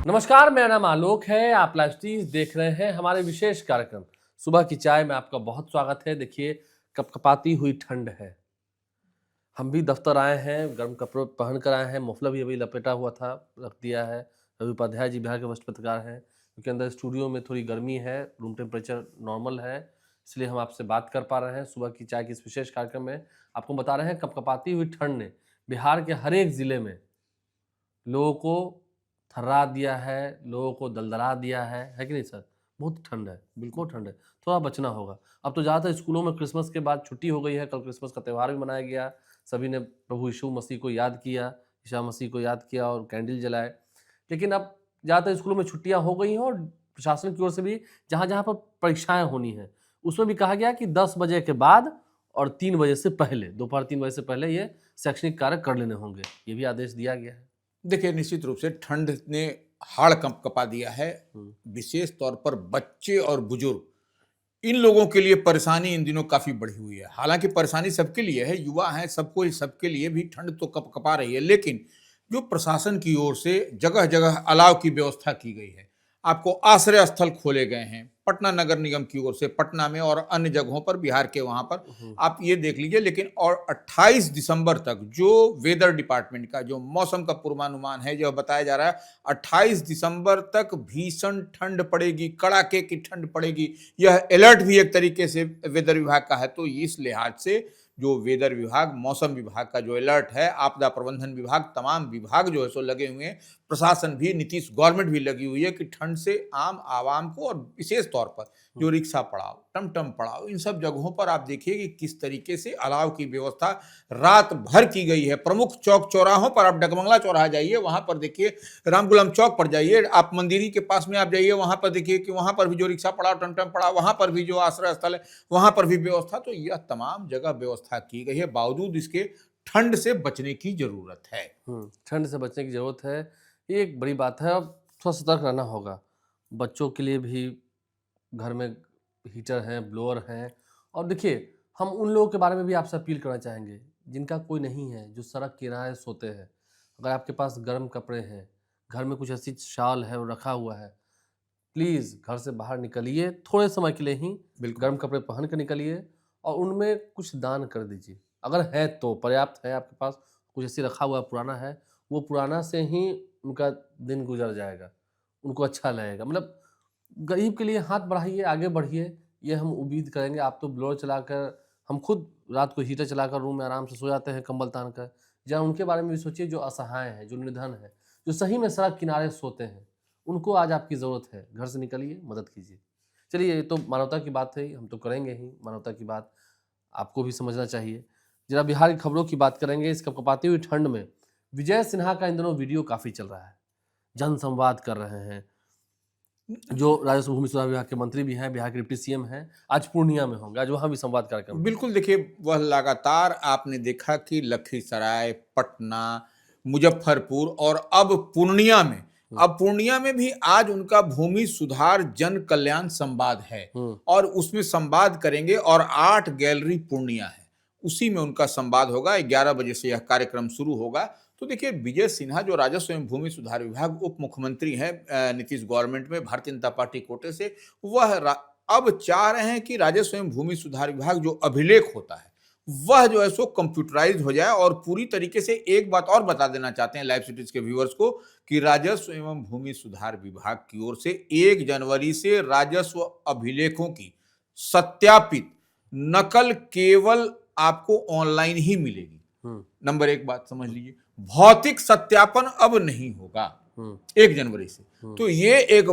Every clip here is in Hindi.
नमस्कार, मेरा नाम आलोक है। आप लाइव स्ट्रीम देख रहे हैं हमारे विशेष कार्यक्रम सुबह की चाय में। आपका बहुत स्वागत है। देखिए, कपकपाती हुई ठंड है। हम भी दफ्तर आए हैं, गर्म कपड़े पहन कर आए हैं। मफलर भी अभी लपेटा हुआ था, रख दिया है। रवि उपाध्याय जी बिहार के वरिष्ठ पत्रकार हैं, क्योंकि अंदर स्टूडियो में थोड़ी गर्मी है, रूम टेम्परेचर नॉर्मल है, इसलिए हम आपसे बात कर पा रहे हैं। सुबह की चाय के इस विशेष कार्यक्रम में आपको बता रहे हैं कपकपाती हुई ठंड ने बिहार के हर एक ज़िले में लोगों को थर्रा दिया है, लोगों को दलदला दिया है कि नहीं सर? बहुत ठंड है, बिल्कुल ठंड है, थोड़ा बचना होगा। अब तो ज़्यादातर स्कूलों में क्रिसमस के बाद छुट्टी हो गई है, कल क्रिसमस का त्यौहार भी मनाया गया, सभी ने प्रभु यीशु मसीह को याद किया, ईसा मसीह को याद किया और कैंडल जलाए। लेकिन अब ज़्यादातर स्कूलों में छुट्टियाँ हो गई हैं और प्रशासन की ओर से भी जहाँ-जहाँ पर परीक्षाएँ होनी हैं, उसमें भी कहा गया कि 10 बजे के बाद और 3 बजे से पहले, दोपहर 3 बजे से पहले ये शैक्षणिक कार्य कर लेने होंगे। ये भी आदेश दिया गया है। देखिए, निश्चित रूप से ठंड ने हाड़ कंपकपा दिया है। विशेष तौर पर बच्चे और बुजुर्ग, इन लोगों के लिए परेशानी इन दिनों काफी बढ़ी हुई है। हालांकि परेशानी सबके लिए है, युवा हैं, सबको सबके लिए भी ठंड तो कपकपा रही है, लेकिन जो प्रशासन की ओर से जगह जगह अलाव की व्यवस्था की गई है, आपको आश्रय स्थल खोले गए हैं पटना नगर निगम की ओर से, पटना में और अन्य जगहों पर, बिहार के वहां पर आप ये देख लीजिए। लेकिन और 28 दिसंबर तक जो वेदर डिपार्टमेंट का जो मौसम का पूर्वानुमान है, जो बताया जा रहा है 28 दिसंबर तक भीषण ठंड पड़ेगी, कड़ाके की ठंड पड़ेगी। यह अलर्ट भी एक तरीके से वेदर विभाग का है। तो इस लिहाज से जो वेदर विभाग, मौसम विभाग का जो अलर्ट है, आपदा प्रबंधन विभाग, तमाम विभाग जो है सो लगे हुए हैं। प्रशासन भी, नीतीश गवर्नमेंट भी लगी हुई है कि ठंड से आम आवाम को, और विशेष तौर पर जो रिक्शा पड़ाव, टमटम पड़ाव, इन सब जगहों पर आप देखिए कि किस तरीके से अलाव की व्यवस्था रात भर की गई है। प्रमुख चौक चौराहों पर आप डगमंगला चौराहा जाइए, वहां पर देखिए, रामगुलाम चौक पर जाइए, आप मंदिरी के पास में आप जाइए, वहां पर देखिए कि वहां पर भी जो रिक्शा पड़ाव, टमटम पड़ाव, वहां पर भी जो आश्रय स्थल है, वहां पर भी व्यवस्था। तो यह तमाम जगह व्यवस्था की गई है। बावजूद इसके ठंड से बचने की जरूरत है। ठंड से बचने की ज़रूरत है, ये एक बड़ी बात है। अब थोड़ा सतर्क रहना होगा। बच्चों के लिए भी घर में हीटर हैं, ब्लोअर हैं। और देखिए, हम उन लोगों के बारे में भी आपसे अपील करना चाहेंगे, जिनका कोई नहीं है, जो सड़क किनारे सोते हैं। अगर आपके पास गर्म कपड़े हैं, घर में कुछ ऐसी शाल है, वो रखा हुआ है, प्लीज़ घर से बाहर निकलिए, थोड़े समय के लिए ही बिल्कुल। गर्म कपड़े पहन कर निकलिए और उनमें कुछ दान कर दीजिए। अगर है तो पर्याप्त है आपके पास, कुछ ऐसे रखा हुआ पुराना है, वो पुराना से ही उनका दिन गुज़र जाएगा, उनको अच्छा लगेगा। मतलब गरीब के लिए हाथ बढ़ाइए, आगे बढ़िए, ये हम उम्मीद करेंगे। आप तो ब्लोअर चलाकर, हम खुद रात को हीटर चलाकर रूम में आराम से सो जाते हैं कंबल तान कर। ज़रा उनके बारे में भी सोचिए जो असहाय हैं, जो निर्धन हैं, जो सही में सड़क किनारे सोते हैं। उनको आज आपकी ज़रूरत है। घर से निकलिए, मदद कीजिए। चलिए, ये तो मानवता की बात है, हम तो करेंगे ही मानवता की बात, आपको भी समझना चाहिए। ज़रा बिहार की खबरों की बात करेंगे। इस कपकपाती हुई ठंड में विजय सिन्हा का इन दिनों वीडियो काफ़ी चल रहा है। जनसंवाद कर रहे हैं। जो राजस्व भूमि सुधार विभाग के मंत्री भी हैं, बिहार के डिप्टी सीएम हैं, आज पूर्णिया में होंगे, आज वहाँ भी संवाद कार्यक्रम है। बिल्कुल, देखिए, वह लगातार आपने देखा कि लखीसराय, पटना, मुजफ्फरपुर और अब पूर्णिया में भी आज उनका भूमि सुधार जन कल्याण संवाद है। और उसमें संवाद करेंगे, और 8 गैलरी पूर्णिया है, उसी में उनका संवाद होगा। 11 बजे से यह कार्यक्रम शुरू होगा। तो देखिए, विजय सिन्हा जो राजस्व एवं भूमि सुधार विभाग उप मुख्यमंत्री हैं नीतीश गवर्नमेंट में, भारतीय जनता पार्टी कोटे से, वह अब चाह रहे हैं कि राजस्व एवं भूमि सुधार विभाग जो अभिलेख होता है, वह जो है सो कंप्यूटराइज हो जाए। और पूरी तरीके से एक बात और बता देना चाहते हैं लाइव सिटीज के व्यूअर्स को कि राजस्व एवं भूमि सुधार विभाग की ओर से 1 जनवरी से राजस्व अभिलेखों की सत्यापित नकल केवल आपको ऑनलाइन ही मिलेगी। नंबर 1 बात समझ लीजिए, भौतिक सत्यापन अब नहीं होगा 1 जनवरी से। तो ये एक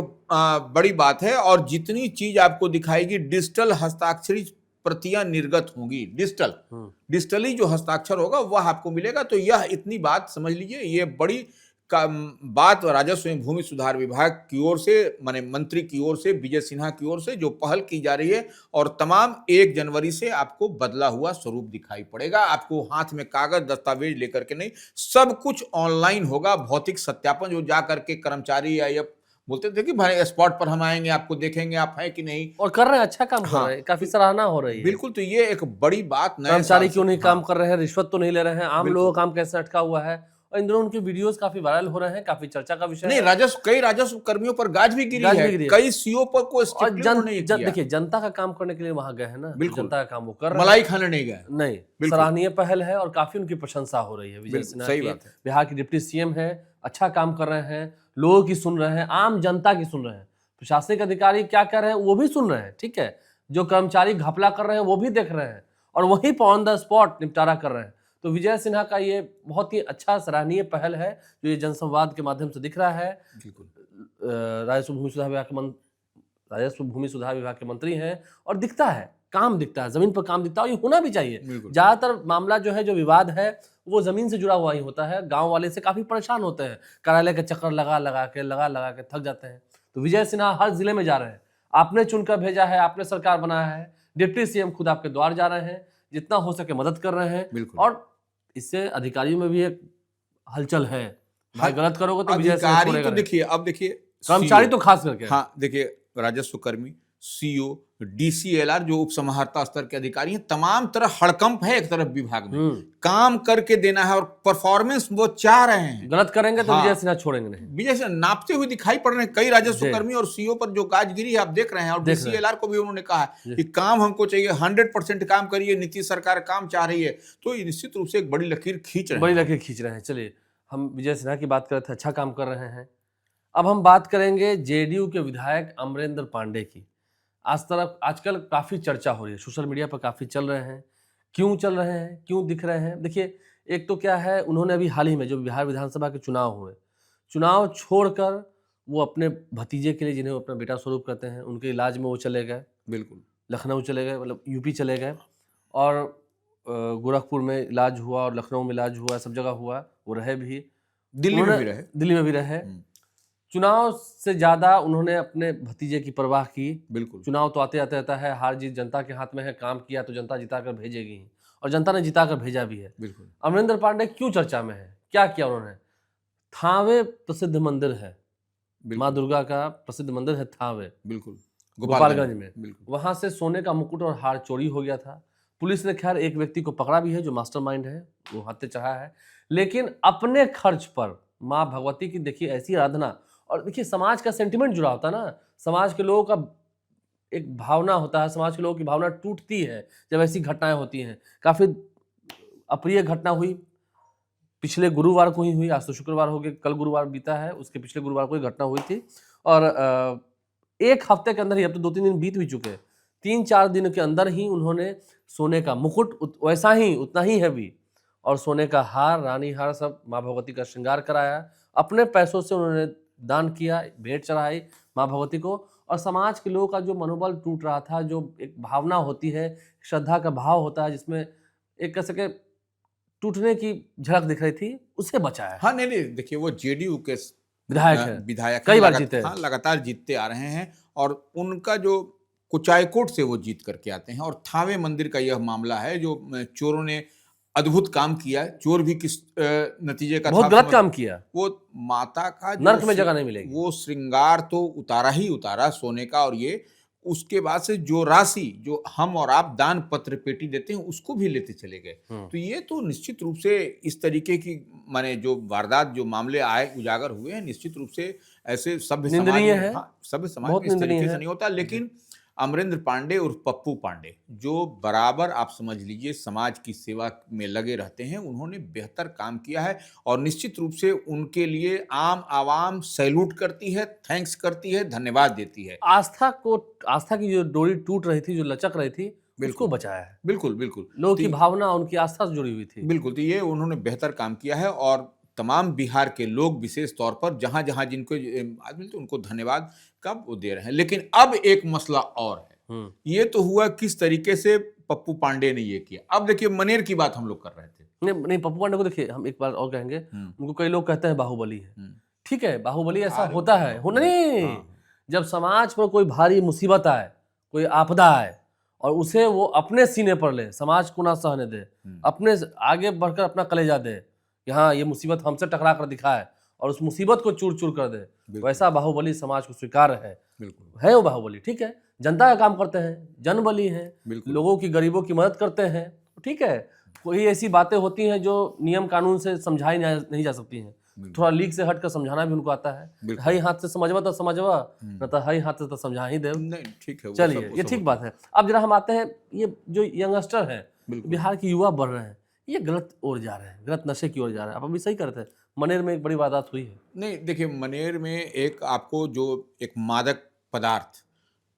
बड़ी बात है। और जितनी चीज आपको दिखाएगी, डिजिटल हस्ताक्षरित प्रतियां निर्गत होंगी, डिजिटली जो हस्ताक्षर होगा वह आपको मिलेगा। तो यह इतनी बात समझ लीजिए, ये बड़ी बात राजस्व एवं भूमि सुधार विभाग की ओर से, माने मंत्री की ओर से, विजय सिन्हा की ओर से जो पहल की जा रही है। और तमाम 1 जनवरी से आपको बदला हुआ स्वरूप दिखाई पड़ेगा। आपको हाथ में कागज दस्तावेज लेकर के नहीं, सब कुछ ऑनलाइन होगा। भौतिक सत्यापन जो जा करके कर्मचारी या बोलते थे कि भाई स्पॉट पर हम आएंगे, आपको देखेंगे आप हैं कि नहीं, और कर रहे हैं, अच्छा काम कर हाँ, रहे हैं, काफ़ी सराहना हो रही है। बिल्कुल। तो ये एक बड़ी बात, नए साल कर्मचारी से, क्यों नहीं हाँ, काम कर रहे हैं, रिश्वत तो नहीं ले रहे हैं, आम लोगों का काम कैसे अटका हुआ है, और इन दिनों उनके वीडियोस काफी वायरल हो रहे हैं, काफी चर्चा का विषय नहीं, है। कई राजस्व कर्मियों पर गाज भी गिरी गाज भी है, गिरी है। कई सीओ पर को और स्ट्रिक्टली उन्होंने ये किया। देखिए, जनता का काम करने के लिए वहां गए हैं ना, तो बिल्कुल। जनता का काम वो कर रहे हैं। मलाई खाने नहीं गए। नहीं, बिल्कुल। सराहनीय पहल है और काफी उनकी प्रशंसा हो रही है। विजय बिल्कुल, सिन्हा सही की, बात है। बिहार की डिप्टी सीएम है, अच्छा काम कर रहे हैं, लोगों की सुन रहे हैं, आम जनता की सुन रहे हैं। प्रशासनिक अधिकारी क्या कर रहे हैं वो भी सुन रहे हैं, ठीक है। जो कर्मचारी घपला कर रहे हैं वो भी देख रहे हैं और वहीं पर ऑन द स्पॉट निपटारा कर रहे हैं। तो विजय सिन्हा का ये बहुत ही अच्छा सराहनीय पहल है जो ये जनसंवाद के माध्यम से दिख रहा है। राजस्व भूमि सुधार विभाग के राजस्व भूमि सुधार विभाग के मंत्री हैं और दिखता है, काम दिखता है, जमीन पर काम दिखता है और ये होना भी चाहिए। ज्यादातर मामला जो है, जो विवाद है, वो जमीन से जुड़ा हुआ ही होता है। गांव वाले से काफी परेशान होते हैं, कार्यालय के चक्कर लगा के थक जाते हैं। तो विजय सिन्हा हर जिले में जा रहे हैं, आपने चुनकर भेजा है, आपने सरकार बनाया है, डिप्टी सीएम खुद आपके द्वार जा रहे हैं, जितना हो सके मदद कर रहे हैं। और इससे अधिकारियों में भी एक हलचल है, भाई गलत करोगे तो विजय सिन्हा छोड़ेगा तो देखिए, अब देखिए कर्मचारी तो खास करके, हाँ देखिए, राजस्व कर्मी, सीओ, डीसीएलआर जो उप समाहर्ता स्तर के अधिकारी हैं, तमाम तरह हड़कंप है। एक तरफ विभाग में काम करके देना है और परफॉर्मेंस वो चाह रहे हैं। गलत करेंगे तो विजय सिन्हा छोड़ेंगे नहीं। विजय सिन्हा नापते हुए दिखाई पड़ रहे हैं। कई राजस्व कर्मी और सीओ पर जो गाजगिरी है आप देख रहे हैं। और डीसीएलआर को भी उन्होंने कहा है कि काम हमको चाहिए, 100% काम करिए, नीतीश सरकार काम चाह रही है। तो निश्चित रूप से एक बड़ी लकीर खींच रहे हैं। चलिए, हम विजय सिन्हा की बात कर रहे थे, अच्छा काम कर रहे हैं। अब हम बात करेंगे जेडीयू के विधायक अमरेंद्र पांडे की। आजकल काफी चर्चा हो रही है, सोशल मीडिया पर काफी चल रहे हैं। क्यों चल रहे हैं, क्यों दिख रहे हैं? देखिए, एक तो क्या है, उन्होंने अभी हाल ही में जो बिहार विधानसभा के चुनाव हुए, चुनाव छोड़कर वो अपने भतीजे के लिए, जिन्हें वो अपना बेटा स्वरूप करते हैं, उनके इलाज में वो चले गए। बिल्कुल, लखनऊ चले गए, मतलब यूपी चले गए, और गोरखपुर में इलाज हुआ और लखनऊ में इलाज हुआ, सब जगह हुआ। वो रहे भी, दिल्ली में भी रहे। चुनाव से ज्यादा उन्होंने अपने भतीजे की परवाह की। बिल्कुल, चुनाव तो आते आते रहता है, हार जीत जनता के हाथ में है। काम किया तो जनता जिता कर भेजेगी, और जनता ने जिता कर भेजा भी है। बिल्कुल। अमरिंदर पांडे क्यों चर्चा में है, क्या किया उन्होंने? थावे प्रसिद्ध मंदिर है, माँ दुर्गा का प्रसिद्ध मंदिर है थावे, बिल्कुल, गोपालगंज में। वहां से सोने का मुकुट और हार चोरी हो गया था। पुलिस ने खैर एक व्यक्ति को पकड़ा भी है जो मास्टरमाइंड है, वो हत्या चाहा है। लेकिन अपने खर्च पर माँ भगवती की देखिए ऐसी आराधना, और देखिए समाज का सेंटिमेंट जुड़ा होता है ना, समाज के लोगों का एक भावना होता है, समाज के लोगों की भावना टूटती है जब ऐसी घटनाएं होती हैं। काफी अप्रिय घटना हुई, पिछले गुरुवार को ही हुई। आज तो शुक्रवार हो गया, कल गुरुवार बीता है, उसके पिछले गुरुवार को ही घटना हुई थी। और एक हफ्ते के अंदर ही, अब तो 2-3 दिन बीत भी चुके हैं, 3-4 दिन के अंदर ही उन्होंने सोने का मुकुट, वैसा ही, उतना ही हैवी, और सोने का हार, रानी हार, सब माँ भगवती का श्रृंगार कराया। अपने पैसों से उन्होंने दान किया, भेंट चढ़ाई माँ भगवती को। और समाज के लोगों का जो मनोबल टूट रहा था, जो एक भावना होती है, श्रद्धा का भाव होता है, जिसमें एक कह सके टूटने की झलक दिख रही थी, उसे बचाया। हाँ, नहीं, देखिए, वो जेडीयू के विधायक कई बार जीते हैं। हाँ, लगातार जीतते आ रहे हैं। और उनका जो कुचायकोट से वो जीत करके आते हैं। और थावे मंदिर का यह मामला है जो चोरों ने अद्भुत काम किया। चोर भी किस नतीजे का बहुत गलत काम किया। वो माता का नर्क में जगह नहीं मिलेगी। वो श्रृंगार तो उतारा ही उतारा सोने का, और ये उसके बाद से जो राशि जो हम और आप दान पत्र पेटी देते हैं उसको भी लेते चले गए। तो ये तो निश्चित रूप से इस तरीके की माने जो वारदात, जो मामले आए, उजागर हुए हैं, निश्चित रूप से ऐसे सभ्य समाज में, सभ्य समाज में इस तरीके से नहीं होता। लेकिन अमरेंद्र पांडे और पप्पू पांडे जो बराबर आप समझ लीजिए समाज की सेवा में लगे रहते हैं, उन्होंने बेहतर काम किया है। और निश्चित रूप से उनके लिए आम आवाम सैल्यूट करती है, थैंक्स करती है, धन्यवाद देती है। आस्था की जो डोरी टूट रही थी, जो लचक रही थी, उसको बचाया है। बिल्कुल, बिल्कुल। लोगों की भावना उनकी आस्था से जुड़ी हुई थी। बिल्कुल, तो ये उन्होंने बेहतर काम किया है। और तमाम बिहार के लोग विशेष तौर पर जहां जहां जिनको आज मिलते उनको धन्यवाद का वो दे रहे हैं। लेकिन अब एक मसला और है। ये तो हुआ किस तरीके से पप्पू पांडे ने ये किया। अब देखिए, मनेर की बात हम लोग कर रहे थे। नहीं, पप्पू पांडे को देखिए, हम एक बार और कहेंगे, उनको कई लोग कहते हैं बाहुबली है। ठीक है, बाहुबली ऐसा होता है, नहीं, जब समाज पर कोई भारी मुसीबत आए, कोई आपदा आए, और उसे वो अपने सीने पर ले, समाज को ना सहने दे, अपने आगे बढ़कर अपना कलेजा दे कि हाँ ये मुसीबत हमसे टकरा कर दिखाए, और उस मुसीबत को चूर चूर कर दे, वैसा बाहुबली समाज को स्वीकार है। है वो बाहुबली, ठीक है, जनता का काम करते हैं, जनबली हैं, लोगों की, गरीबों की मदद करते हैं, ठीक है। कोई ऐसी बातें होती हैं जो नियम कानून से समझाई नहीं जा सकती हैं, थोड़ा लीक से हटकर समझाना भी उनको आता है। हई हाथ से समझवा तो समझवा, न तो हई हाथ से तो समझा ही दे। नहीं ठीक है, चलिए ये ठीक बात है। अब जरा हम आते हैं, ये जो यंगस्टर है, बिहार के युवा बढ़ रहे हैं, ये गलत ओर जा रहे हैं, गलत नशे की ओर जा रहे हैं। आप अभी सही करते हैं, मनेर में एक बड़ी वारदात हुई है। नहीं देखिए, मनेर में एक आपको जो एक मादक पदार्थ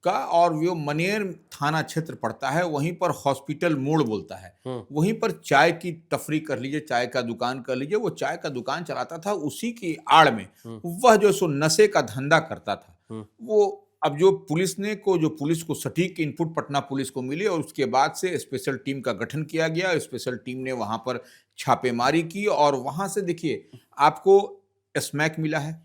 का, और वो मनेर थाना क्षेत्र पड़ता है, वहीं पर हॉस्पिटल मोड़ बोलता है, वहीं पर चाय की तफरी कर लीजिए, चाय का दुकान कर लीजिए। वो चाय का दुकान चलाता था, उसी की आड़ में वह जो सो नशे का धंधा करता था। वो अब जो पुलिस को सटीक इनपुट पटना पुलिस को मिली, और उसके बाद से स्पेशल टीम का गठन किया गया। स्पेशल टीम ने वहां पर छापेमारी की, और वहां से देखिए आपको स्मैक मिला है,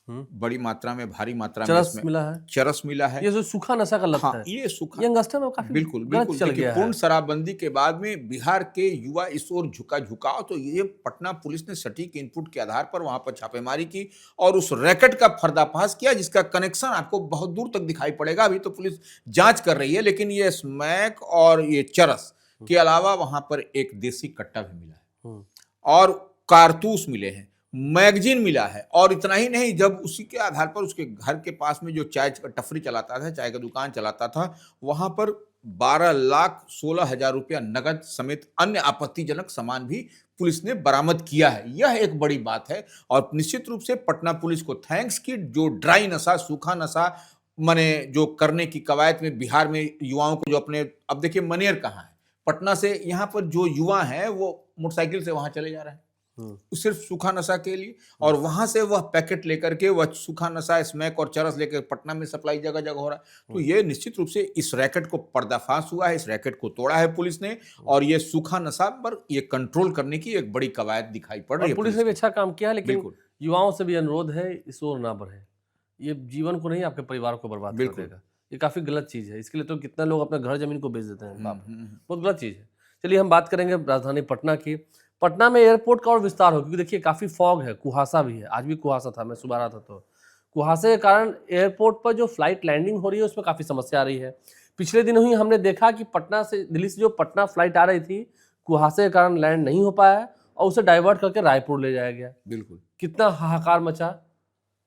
बड़ी मात्रा में, भारी मात्रा में चरस मिला है, चरस मिला है। ये जो सूखा नशा का लत है, ये सूखा यंगस्टर में काफी बिल्कुल गलत बिल्कुल चल देखिए, गया पूर्ण है। शराबबंदी के बाद में बिहार के युवा इस ओर झुकाव, तो ये पटना पुलिस ने सटीक इनपुट के आधार पर वहां पर छापेमारी की और उस रैकेट का पर्दाफाश किया, जिसका कनेक्शन आपको बहुत दूर तक दिखाई पड़ेगा। अभी तो पुलिस जांच कर रही है, लेकिन ये स्मैक और ये चरस के अलावा वहां पर एक देसी कट्टा भी मिला है, और कारतूस मिले हैं, मैगजीन मिला है। और इतना ही नहीं, जब उसी के आधार पर उसके घर के पास में जो चाय का टफरी चलाता था, चाय का दुकान चलाता था, वहां पर 12,16,000 रुपया नगद समेत अन्य आपत्तिजनक सामान भी पुलिस ने बरामद किया है। यह एक बड़ी बात है, और निश्चित रूप से पटना पुलिस को थैंक्स की जो ड्राई नशा, सूखा नशा मने जो करने की कवायद में बिहार में युवाओं को जो अपने, अब देखिए मनेर कहाँ है, पटना से यहाँ पर जो युवा हैं वो मोटरसाइकिल से वहां चले जा रहे हैं सिर्फ सूखा नशा के लिए, और वहां से वह पैकेट लेकर के वह सूखा नशा, स्मैक और चरस लेकर पटना में सप्लाई जगह जगह हो रहा है। तो ये निश्चित रूप से इस रैकेट को पर्दाफाश हुआ है, इस रैकेट को तोड़ा है पुलिस ने, और ये सूखा नशा पर ये कंट्रोल करने की एक बड़ी कवायद दिखाई पड़ रही है। पुलिस ने भी अच्छा काम किया है, लेकिन युवाओं से भी अनुरोध है, इस ओर ना बढ़े। ये जीवन को नहीं, आपके परिवार को बर्बाद कर देगा। ये काफी गलत चीज है। इसके लिए तो कितना लोग अपना घर जमीन को बेच देते हैं, बहुत गलत चीज है। चलिए हम बात करेंगे राजधानी पटना की। पटना में एयरपोर्ट का और विस्तार हो, क्योंकि देखिए काफी फॉग है, कुहासा भी है। आज भी कुहासा था, मैं सुबह रहा था, तो कुहासे के कारण एयरपोर्ट पर जो फ्लाइट लैंडिंग हो रही है उसमें काफी समस्या आ रही है। पिछले दिन ही हमने देखा कि पटना से, दिल्ली से जो पटना फ्लाइट आ रही थी, कुहासे के कारण लैंड नहीं हो पाया और उसे डाइवर्ट करके रायपुर ले जाया गया। बिल्कुल, कितना कितना हाहाकार मचा,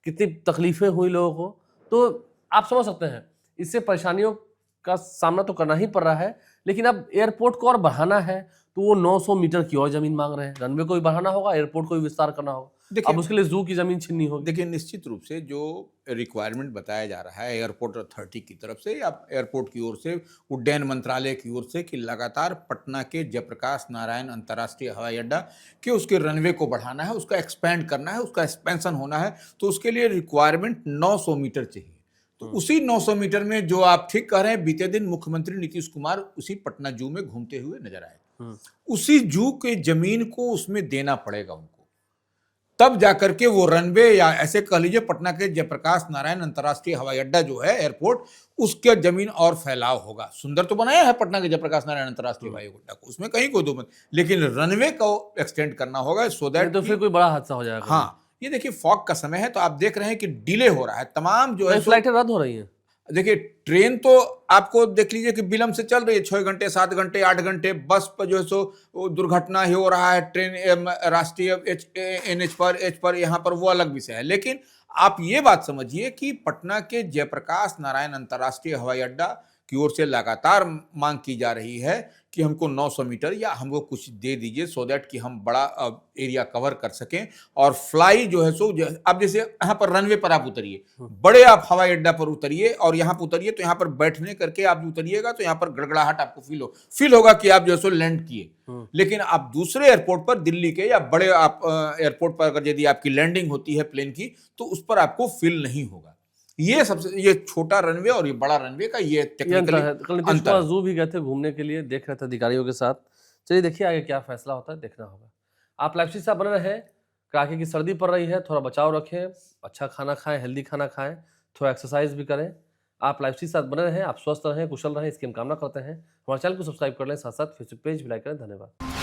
कितनी तकलीफें हुई लोगों को। तो आप समझ सकते हैं, इससे परेशानियों का सामना तो करना ही पड़ रहा है। लेकिन अब एयरपोर्ट को और बढ़ाना है, तो वो 900 मीटर की और जमीन मांग रहे हैं। रनवे को भी बढ़ाना होगा, एयरपोर्ट को भी विस्तार करना होगा। अब उसके लिए जू की जमीन छीननी होगी। देखिए, निश्चित रूप से जो रिक्वायरमेंट बताया जा रहा है एयरपोर्ट अथॉरिटी की तरफ से या एयरपोर्ट की ओर से, उड्डयन मंत्रालय की ओर से, कि लगातार पटना के जयप्रकाश नारायण अंतर्राष्ट्रीय हवाई अड्डा के उसके रनवे को बढ़ाना है, उसका एक्सपेंड करना है, उसका एक्सपेंशन होना है। तो उसके लिए रिक्वायरमेंट 900 मीटर चाहिए। तो उसी 900 मीटर में, जो आप ठीक कह रहे हैं, बीते दिन मुख्यमंत्री नीतीश कुमार उसी पटना जू में घूमते हुए नजर आए। उसी जू के जमीन को उसमें देना पड़ेगा उनको, तब जाकर के वो रनवे, या ऐसे कह लीजिए पटना के जयप्रकाश नारायण अंतर्राष्ट्रीय हवाई अड्डा जो है एयरपोर्ट, उसके जमीन और फैलाव होगा। सुंदर तो बनाया है पटना के जयप्रकाश नारायण अंतर्राष्ट्रीय हवाई अड्डा को, उसमें कहीं कोई दो मत, लेकिन रनवे को एक्सटेंड करना होगा, सो दैट तो फिर कोई बड़ा हादसा हो जाएगा। हाँ, ये देखिए फॉग का समय है, तो आप देख रहे हैं कि डिले हो रहा है, तमाम जो है फ्लाइटें रद्द हो रही हैं। देखिए ट्रेन तो आपको देख लीजिए कि विलंब से चल रही है, 6 घंटे, 7 घंटे, 8 घंटे। बस पर जो है सो दुर्घटना ही हो रहा है, ट्रेन राष्ट्रीय NH पर यहाँ पर, वो अलग विषय है। लेकिन आप ये बात समझिए कि पटना के जयप्रकाश नारायण अंतर्राष्ट्रीय हवाई अड्डा की ओर से लगातार मांग की जा रही है कि हमको 900 मीटर या हमको कुछ दे दीजिए, सो दैट कि हम बड़ा एरिया कवर कर सकें और फ्लाई जो है सो, अब जैसे यहाँ पर रनवे पर आप उतरिए, बड़े आप हवाई अड्डा पर उतरिए और यहाँ पर उतरिए, तो यहाँ पर बैठने करके आप उतरिएगा तो यहाँ पर गड़गड़ाहट आपको फील होगा कि आप जो है सो लैंड किए। लेकिन आप दूसरे एयरपोर्ट पर, दिल्ली के या बड़े आप एयरपोर्ट पर अगर यदि आपकी लैंडिंग होती है प्लेन की, तो उस पर आपको फील नहीं होगा। ये छोटा रनवे और ये बड़ा रनवे का ये टेक्निकली अंतर है। जू भी गए थे घूमने के लिए, देख रहे थे अधिकारियों के साथ। चलिए देखिए आगे क्या फैसला होता है, देखना होगा। आप लाइफ स्टाइल से बने रहे, कड़ाके की सर्दी पड़ रही है, थोड़ा बचाव रखें, अच्छा खाना खाएं, हेल्दी खाना खाएं, थोड़ा एक्सरसाइज भी करें। आप लाइफ स्टाइल के साथ बने रहें, आप स्वस्थ रहें, कुशल रहें, इसकी हम कामना करते हैं। हमारे चैनल को सब्सक्राइब कर लें, साथ साथ फेसबुक पेज भी लाइक करें। धन्यवाद।